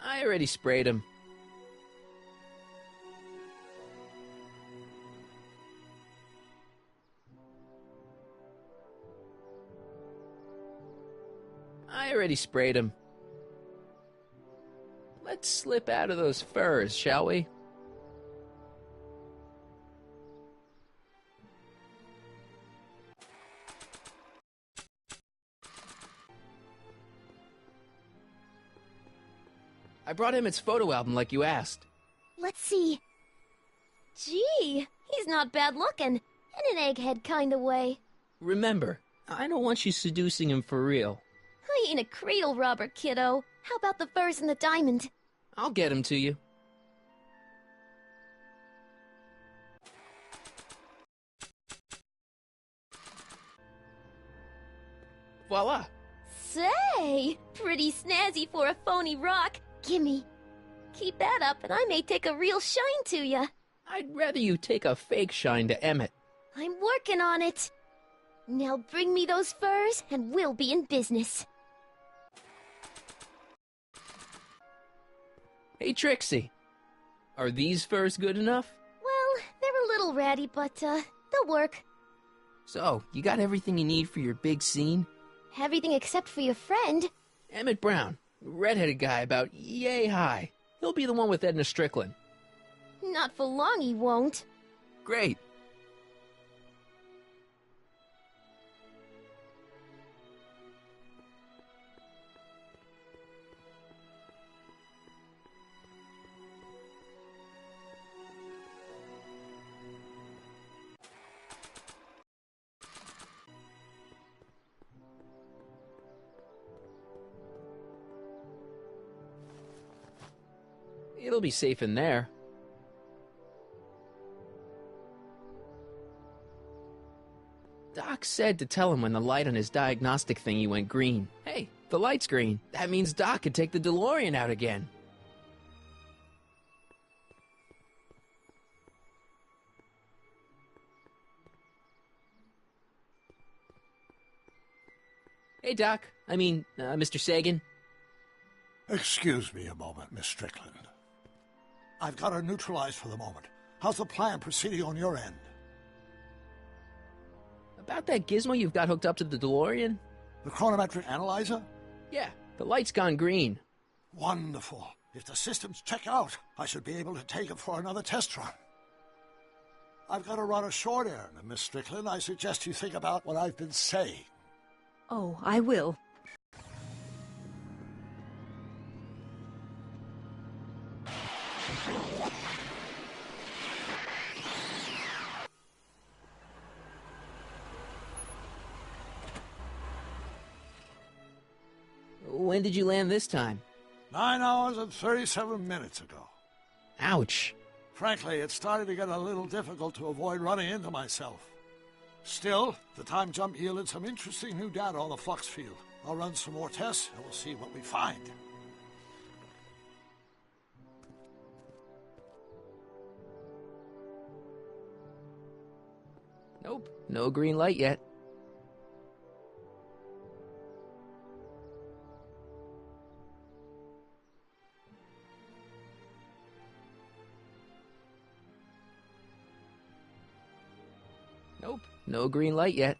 I already sprayed him. I already sprayed him. Let's slip out of those furs, shall we? I brought him its photo album like you asked. Let's see. Gee, he's not bad looking. In an egghead kind of way. Remember, I don't want you seducing him for real. I ain't a cradle robber, kiddo. How about the furs and the diamond? I'll get him to you. Voila! Say, pretty snazzy for a phony rock. Gimme. Keep that up and I may take a real shine to ya. I'd rather you take a fake shine to Emmett. I'm working on it. Now bring me those furs and we'll be in business. Hey, Trixie. Are these furs good enough? Well, they're a little ratty, but, they'll work. So, you got everything you need for your big scene? Everything except for your friend. Emmett Brown, redheaded guy about yay high. He'll be the one with Edna Strickland. Not for long he won't. Great. It'll be safe in there. Doc said to tell him when the light on his diagnostic thingy went green. Hey, the light's green. That means Doc could take the DeLorean out again. Hey, Doc. Mr. Sagan. Excuse me a moment, Miss Strickland. I've got her neutralized for the moment. How's the plan proceeding on your end? About that gizmo you've got hooked up to the DeLorean? The chronometric analyzer? Yeah, the light's gone green. Wonderful. If the systems check out, I should be able to take it for another test run. I've got to run a short errand, and Miss Strickland, I suggest you think about what I've been saying. Oh, I will. When did you land this time? 9 hours and 37 minutes ago. Ouch. Frankly, it started to get a little difficult to avoid running into myself. Still, the time jump yielded some interesting new data on the flux field. I'll run some more tests, and we'll see what we find. Nope, no green light yet. Nope, no green light yet.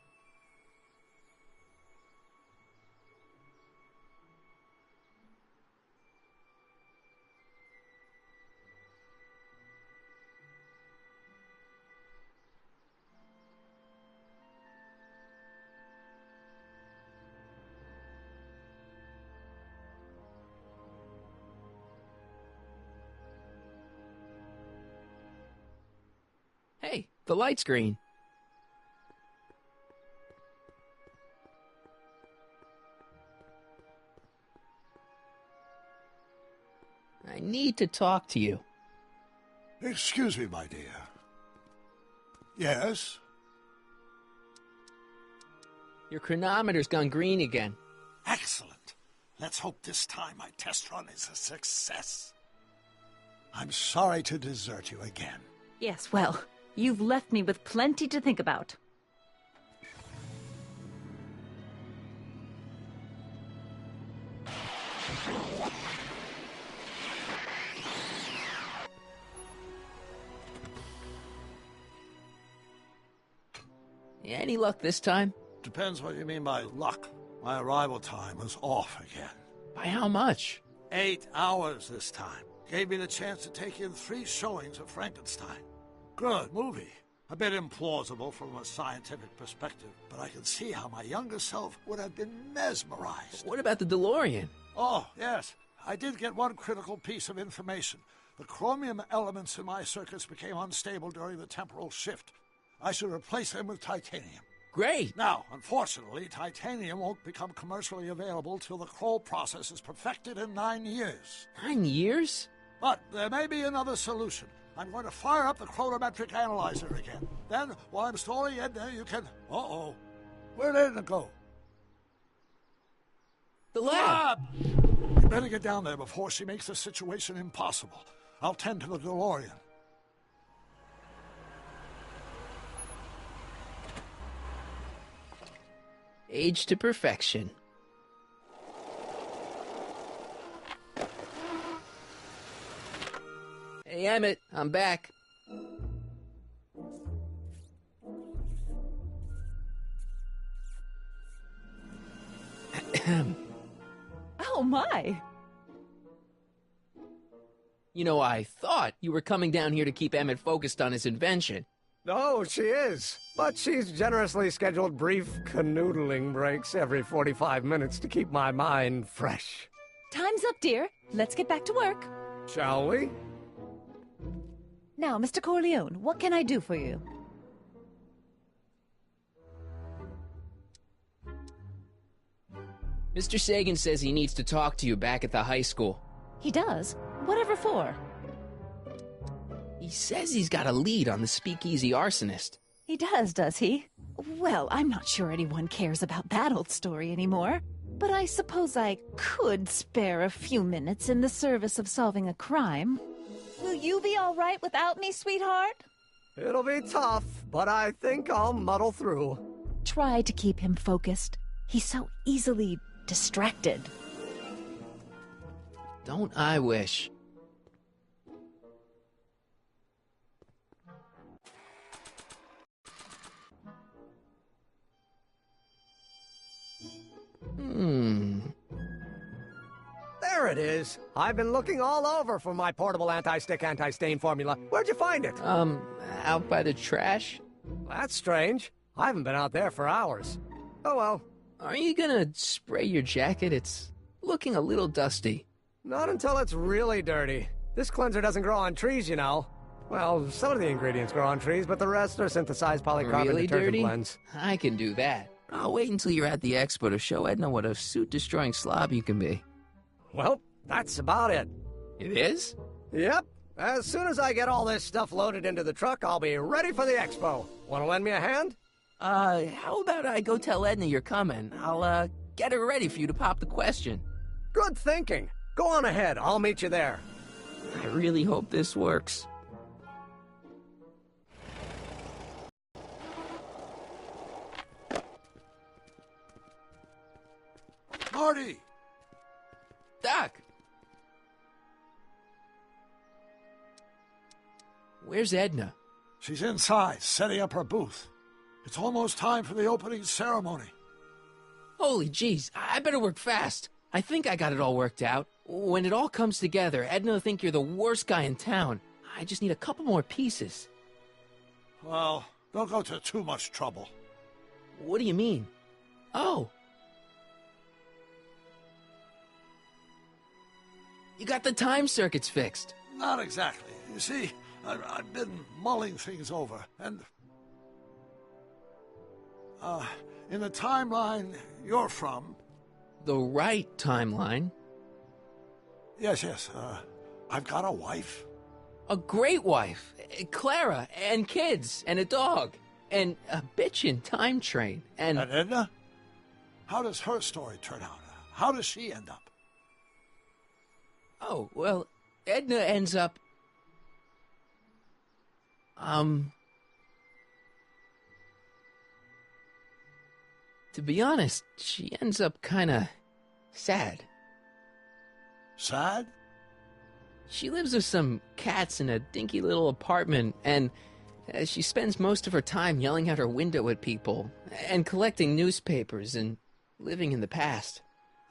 Hey, the light's green. I need to talk to you. Excuse me, my dear. Yes? Your chronometer's gone green again. Excellent. Let's hope this time my test run is a success. I'm sorry to desert you again. Yes, well, you've left me with plenty to think about. Any luck this time? Depends what you mean by luck. My arrival time was off again. By how much? 8 hours this time. Gave me the chance to take in 3 showings of Frankenstein. Good movie. A bit implausible from a scientific perspective, but I can see how my younger self would have been mesmerized. What about the DeLorean? Oh, yes. I did get one critical piece of information. The chromium elements in my circuits became unstable during the temporal shift. I should replace them with titanium. Great! Now, unfortunately, titanium won't become commercially available till the Kroll process is perfected in 9 years. 9 years? But there may be another solution. I'm going to fire up the chronometric analyzer again. Then, while I'm stalling Edna, you can... Uh-oh. Where'd Edna go? The lab! You better get down there before she makes the situation impossible. I'll tend to the DeLorean. Age to perfection. Hey, Emmett, I'm back. Oh, my. You know, I thought you were coming down here to keep Emmett focused on his invention. Oh, she is. But she's generously scheduled brief canoodling breaks every 45 minutes to keep my mind fresh. Time's up, dear. Let's get back to work. Shall we? Now, Mr. Corleone, what can I do for you? Mr. Sagan says he needs to talk to you back at the high school. He does? Whatever for? He says he's got a lead on the speakeasy arsonist. He does he? Well, I'm not sure anyone cares about that old story anymore. But I suppose I could spare a few minutes in the service of solving a crime. Will you be all right without me, sweetheart? It'll be tough, but I think I'll muddle through. Try to keep him focused. He's so easily distracted. Don't I wish? There it is. I've been looking all over for my portable anti-stick, anti-stain formula. Where'd you find it? Out by the trash? That's strange. I haven't been out there for hours. Oh well. Are you gonna spray your jacket? It's looking a little dusty. Not until it's really dirty. This cleanser doesn't grow on trees, you know. Well, some of the ingredients grow on trees, but the rest are synthesized polycarbonate Really detergent dirty? blends. I can do that. I'll wait until you're at the expo to show Edna what a suit-destroying slob you can be. Well, that's about it. It is? Yep. As soon as I get all this stuff loaded into the truck, I'll be ready for the expo. Want to lend me a hand? How about I go tell Edna you're coming? I'll, get her ready for you to pop the question. Good thinking. Go on ahead. I'll meet you there. I really hope this works. Marty! Doc! Where's Edna? She's inside, setting up her booth. It's almost time for the opening ceremony. Holy jeez, I better work fast. I think I got it all worked out. When it all comes together, Edna will think you're the worst guy in town. I just need a couple more pieces. Well, don't go to too much trouble. What do you mean? Oh. You got the time circuits fixed. Not exactly. You see, I've been mulling things over, and... in the timeline you're from... The right timeline? Yes, I've got a wife. A great wife. Clara, and kids, and a dog, and a bitchin' time train, and... And Edna? How does her story turn out? How does she end up? Oh, well, Edna ends up... To be honest, she ends up kinda sad. Sad? She lives with some cats in a dinky little apartment, and She spends most of her time yelling out her window at people, and collecting newspapers, and living in the past.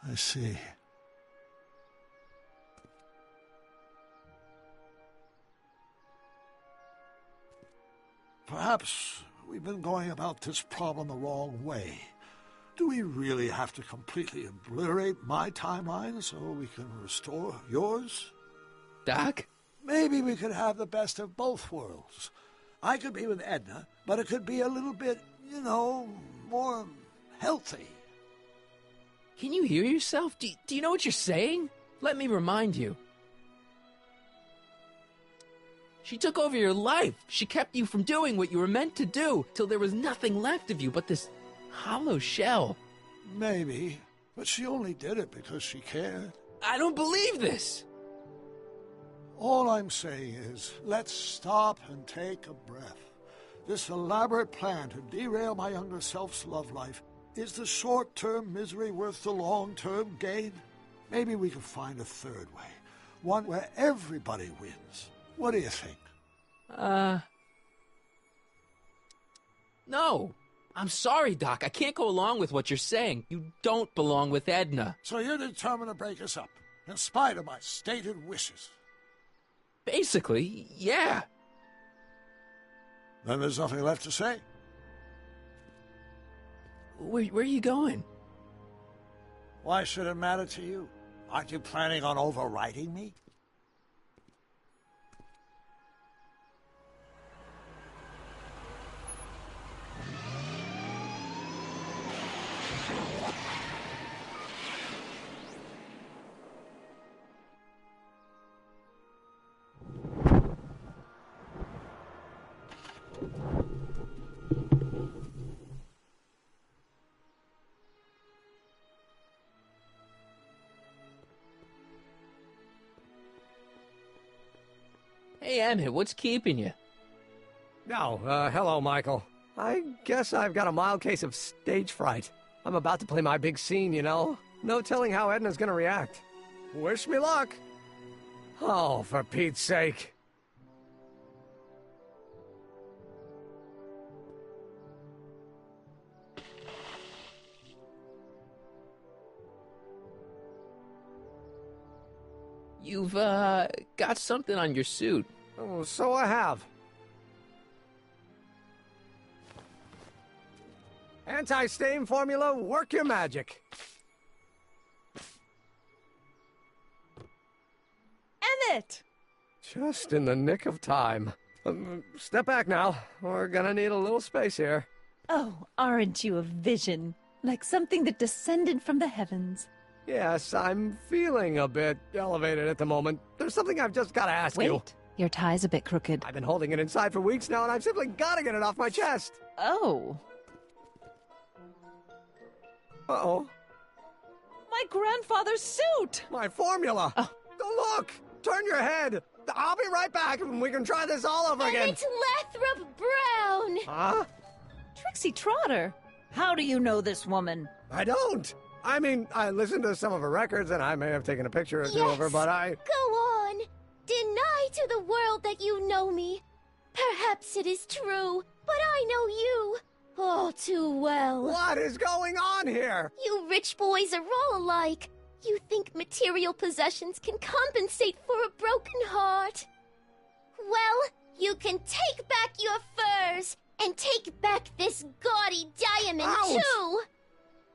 I see. Perhaps we've been going about this problem the wrong way. Do we really have to completely obliterate my timeline so we can restore yours? Doc? Maybe we could have the best of both worlds. I could be with Edna, but it could be a little bit, more healthy. Can you hear yourself? Do you know what you're saying? Let me remind you. She took over your life. She kept you from doing what you were meant to do, till there was nothing left of you but this hollow shell. Maybe, but she only did it because she cared. I don't believe this. All I'm saying is, let's stop and take a breath. This elaborate plan to derail my younger self's love life, is the short-term misery worth the long-term gain? Maybe we could find a third way, one where everybody wins. What do you think? No. I'm sorry, Doc. I can't go along with what you're saying. You don't belong with Edna. So you're determined to break us up, in spite of my stated wishes? Basically, yeah. Then there's nothing left to say. Where are you going? Why should it matter to you? Aren't you planning on overriding me? Hey, Emmett, what's keeping you? Oh, hello, Michael. I guess I've got a mild case of stage fright. I'm about to play my big scene, No telling how Edna's gonna react. Wish me luck. Oh, for Pete's sake. You've, got something on your suit. Oh, so I have. Anti-stain formula, work your magic. Emmett! Just in the nick of time. Step back now. We're gonna need a little space here. Oh, aren't you a vision? Like something that descended from the heavens. Yes, I'm feeling a bit elevated at the moment. There's something I've just gotta ask you. Wait, your tie's a bit crooked. I've been holding it inside for weeks now, and I've simply gotta get it off my chest. Oh. Uh-oh. My grandfather's suit! My formula! Oh. Look! Turn your head! I'll be right back, and we can try this all over again. Emmett Lathrop Brown! Huh? Trixie Trotter! How do you know this woman? I don't! I mean, I listened to some of her records, and I may have taken a picture or two of her, but I... Go on! Deny to the world that you know me. Perhaps it is true, but I know you all too well. What is going on here? You rich boys are all alike. You think material possessions can compensate for a broken heart. Well, you can take back your furs, and take back this gaudy diamond, Ouch! too!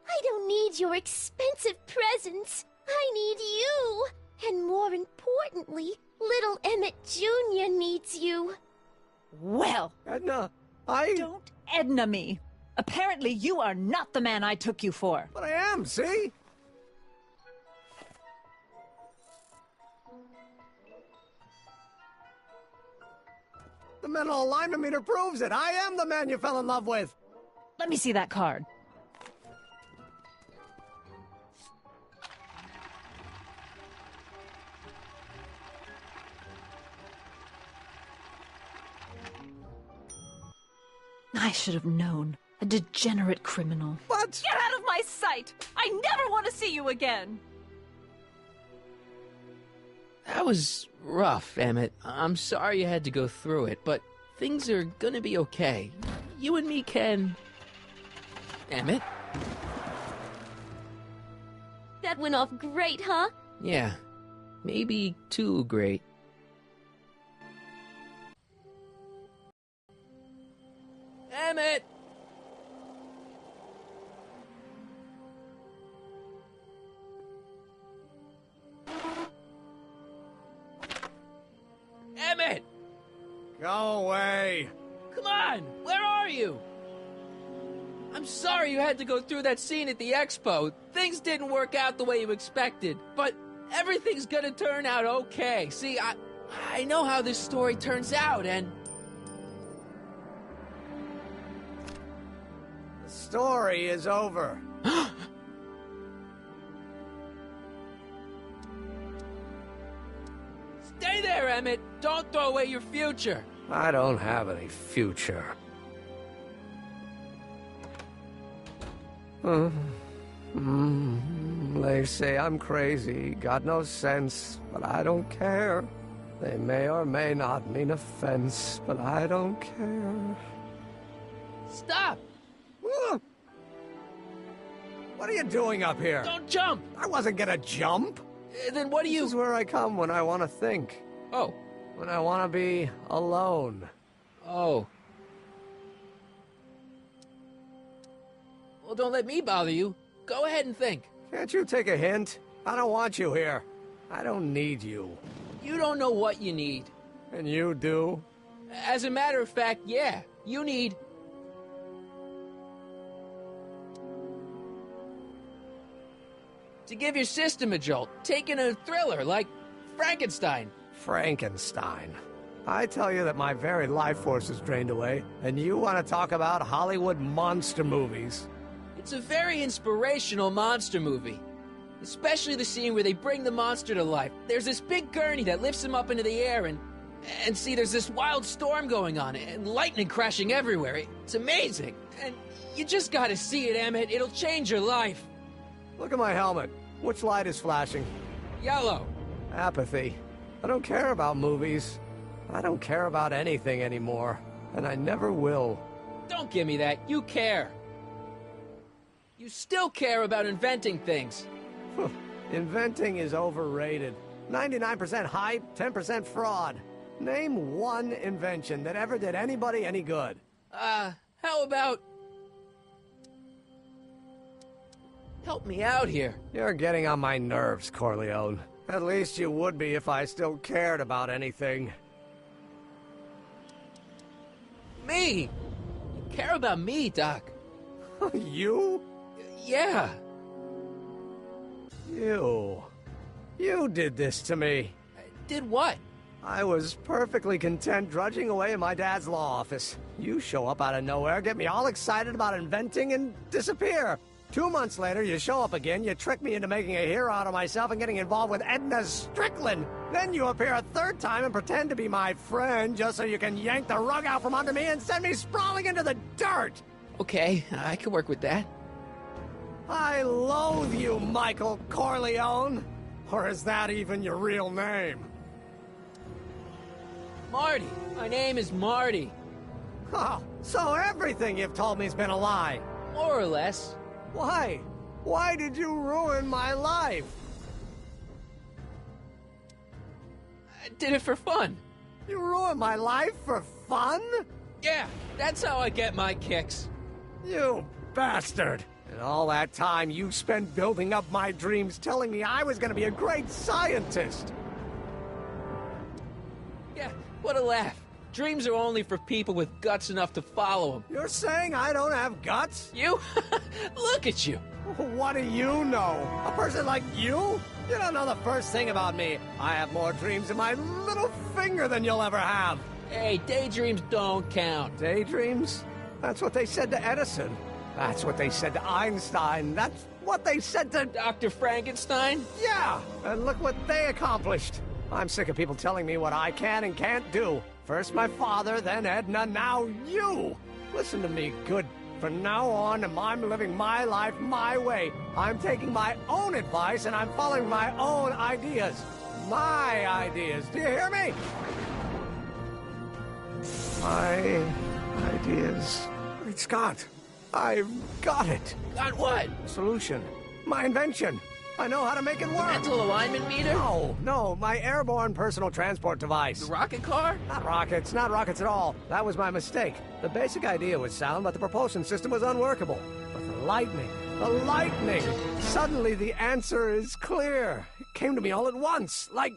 I don't need your expensive presents. I need you. And more importantly, little Emmett Jr. needs you. Well, Edna, don't Edna me. Apparently you are not the man I took you for. But I am, see? The mental alignment meter proves it. I am the man you fell in love with. Let me see that card. I should have known. A degenerate criminal. What? Get out of my sight! I never want to see you again! That was rough, Emmett. I'm sorry you had to go through it, but things are gonna be okay. You and me can... Emmett? That went off great, huh? Yeah, maybe too great. Emmett! Emmett! Go away! Come on! Where are you? I'm sorry you had to go through that scene at the expo. Things didn't work out the way you expected, but everything's gonna turn out okay. See, I know how this story turns out, and... The story is over. Stay there, Emmett! Don't throw away your future! I don't have any future. They say I'm crazy, got no sense, but I don't care. They may or may not mean offense, but I don't care. Stop! What are you doing up here? Don't jump! I wasn't gonna jump. Then what do you... This is where I come when I want to think. Oh. When I want to be alone. Oh. Well, don't let me bother you. Go ahead and think. Can't you take a hint? I don't want you here. I don't need you. You don't know what you need. And you do? As a matter of fact, yeah. You need... to give your system a jolt. Take in a thriller like Frankenstein. Frankenstein. I tell you that my very life force is drained away, and you want to talk about Hollywood monster movies. It's a very inspirational monster movie. Especially the scene where they bring the monster to life. There's this big gurney that lifts him up into the air, and see, there's this wild storm going on, and lightning crashing everywhere. It's amazing. And you just gotta see it, Emmett. It'll change your life. Look at my helmet. Which light is flashing? Yellow. Apathy. I don't care about movies. I don't care about anything anymore. And I never will. Don't give me that. You care. You still care about inventing things. Inventing is overrated. 99% hype, 10% fraud. Name one invention that ever did anybody any good. How about... help me out here. You're getting on my nerves, Corleone. At least you would be if I still cared about anything. Me? You care about me, Doc. You? Yeah. You did this to me. Did what? I was perfectly content drudging away in my dad's law office. You show up out of nowhere, get me all excited about inventing, and disappear. 2 months later, you show up again, you trick me into making a hero out of myself and getting involved with Edna Strickland. Then you appear a third time and pretend to be my friend just so you can yank the rug out from under me and send me sprawling into the dirt. Okay, I can work with that. I loathe you, Michael Corleone. Or is that even your real name? Marty. My name is Marty. Oh, so everything you've told me's been a lie. More or less. Why? Why did you ruin my life? I did it for fun. You ruined my life for fun? Yeah, that's how I get my kicks. You bastard. And all that time you spent building up my dreams, telling me I was gonna be a great scientist. Yeah, what a laugh. Dreams are only for people with guts enough to follow them. You're saying I don't have guts? You? Look at you. What do you know? A person like you? You don't know the first thing about me. I have more dreams in my little finger than you'll ever have. Hey, daydreams don't count. Daydreams? That's what they said to Edison. That's what they said to Einstein. That's what they said to... Dr. Frankenstein? Yeah, and look what they accomplished. I'm sick of people telling me what I can and can't do. First my father, then Edna, now you! Listen to me, good. From now on, I'm living my life my way. I'm taking my own advice and I'm following my own ideas. My ideas. Do you hear me? My ideas. Wait, Scott, I've got it. Got what? Solution. My invention. I know how to make it work. Mental alignment meter? No, my airborne personal transport device. The rocket car? Not rockets at all. That was my mistake. The basic idea was sound, but the propulsion system was unworkable. But the lightning. Suddenly the answer is clear. It came to me all at once, like...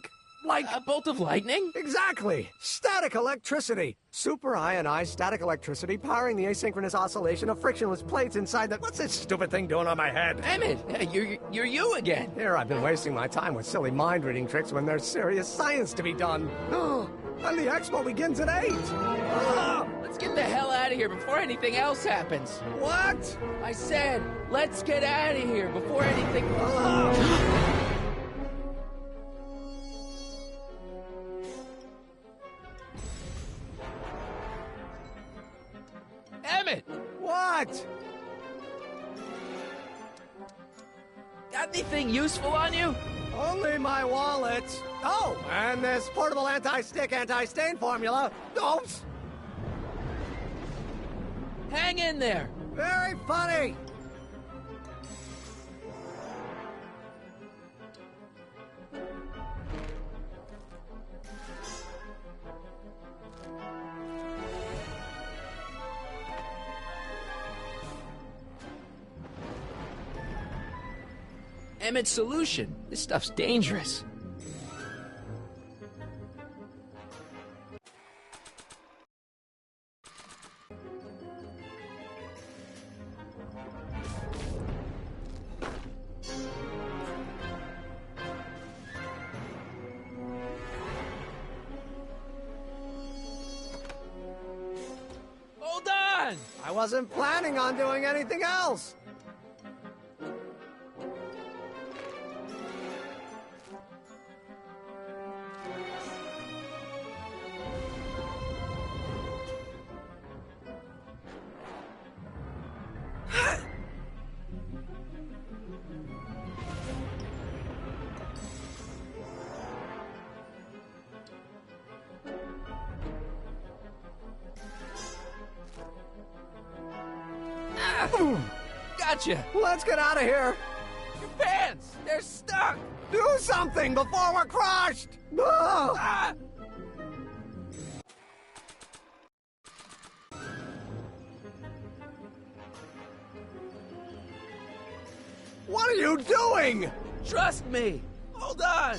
A bolt of lightning? Exactly! Static electricity! Super ionized static electricity powering the asynchronous oscillation of frictionless plates inside the... What's this stupid thing doing on my head? Emmett, you're you again. Here I've been wasting my time with silly mind-reading tricks when there's serious science to be done. And the expo begins at 8! Let's get the hell out of here before anything else happens. What? I said, let's get out of here before anything... Emmett! What? Got anything useful on you? Only my wallet. Oh, and this portable anti-stick, anti-stain formula. Oops! Hang in there. Very funny. Emmett's solution. This stuff's dangerous. Hold on! I wasn't planning on doing anything else. Gotcha! Let's get out of here. Your pants! They're stuck! Do something before we're crushed. Ah! What are you doing? Trust me! Hold on!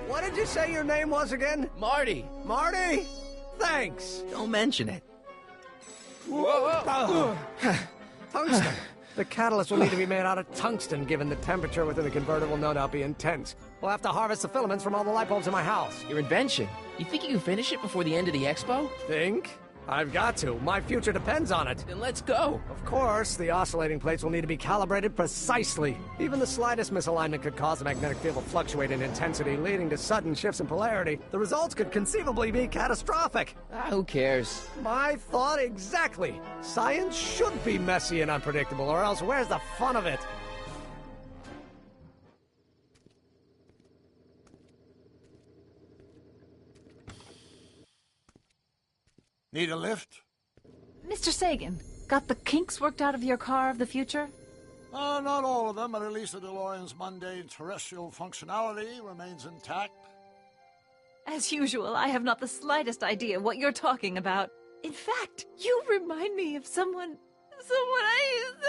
What did you say your name was again? Marty! Marty? Thanks. Don't mention it. Whoa! Tungsten. The catalyst will need to be made out of tungsten, given the temperature within the converter will no doubt be intense. We'll have to harvest the filaments from all the light bulbs in my house. Your invention. You think you can finish it before the end of the expo? Think? I've got to. My future depends on it. Then let's go. Of course, the oscillating plates will need to be calibrated precisely. Even the slightest misalignment could cause the magnetic field to fluctuate in intensity, leading to sudden shifts in polarity. The results could conceivably be catastrophic. Who cares? My thought exactly. Science should be messy and unpredictable, or else where's the fun of it? Need a lift? Mr. Sagan, got the kinks worked out of your car of the future? Not all of them, but at least the DeLorean's mundane terrestrial functionality remains intact. As usual, I have not the slightest idea what you're talking about. In fact, you remind me of someone I used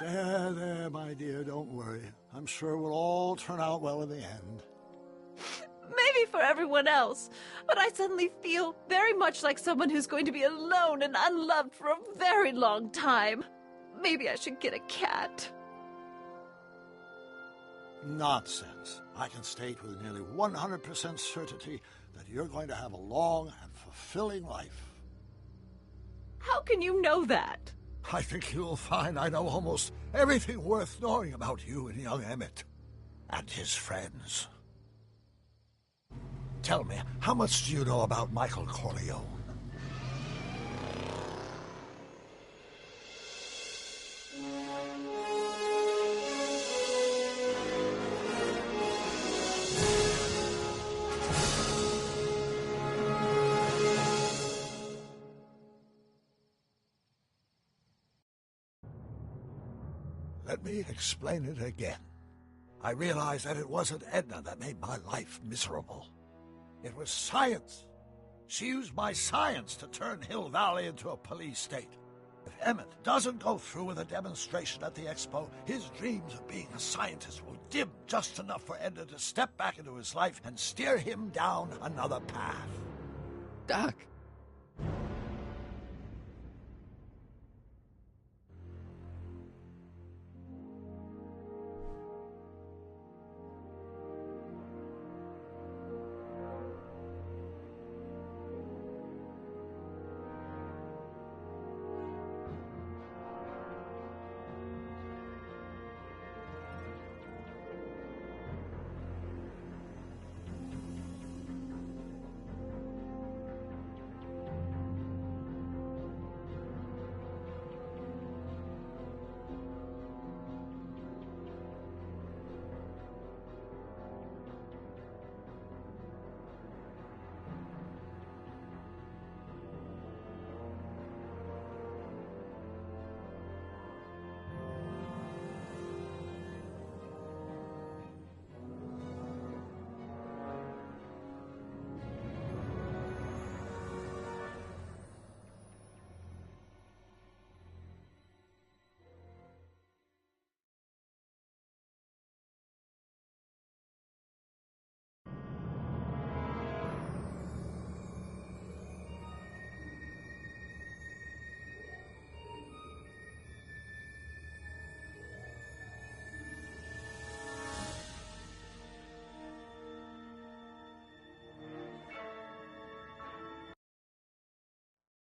to... There, my dear, don't worry. I'm sure we'll all turn out well in the end. Maybe for everyone else, but I suddenly feel very much like someone who's going to be alone and unloved for a very long time. Maybe I should get a cat. Nonsense. I can state with nearly 100% certainty that you're going to have a long and fulfilling life. How can you know that? I think you'll find I know almost everything worth knowing about you and young Emmett. And his friends. Tell me, how much do you know about Michael Corleone? Let me explain it again. I realized that it wasn't Edna that made my life miserable. It was science. She used my science to turn Hill Valley into a police state. If Emmett doesn't go through with a demonstration at the expo, his dreams of being a scientist will dim just enough for Edna to step back into his life and steer him down another path. Doc,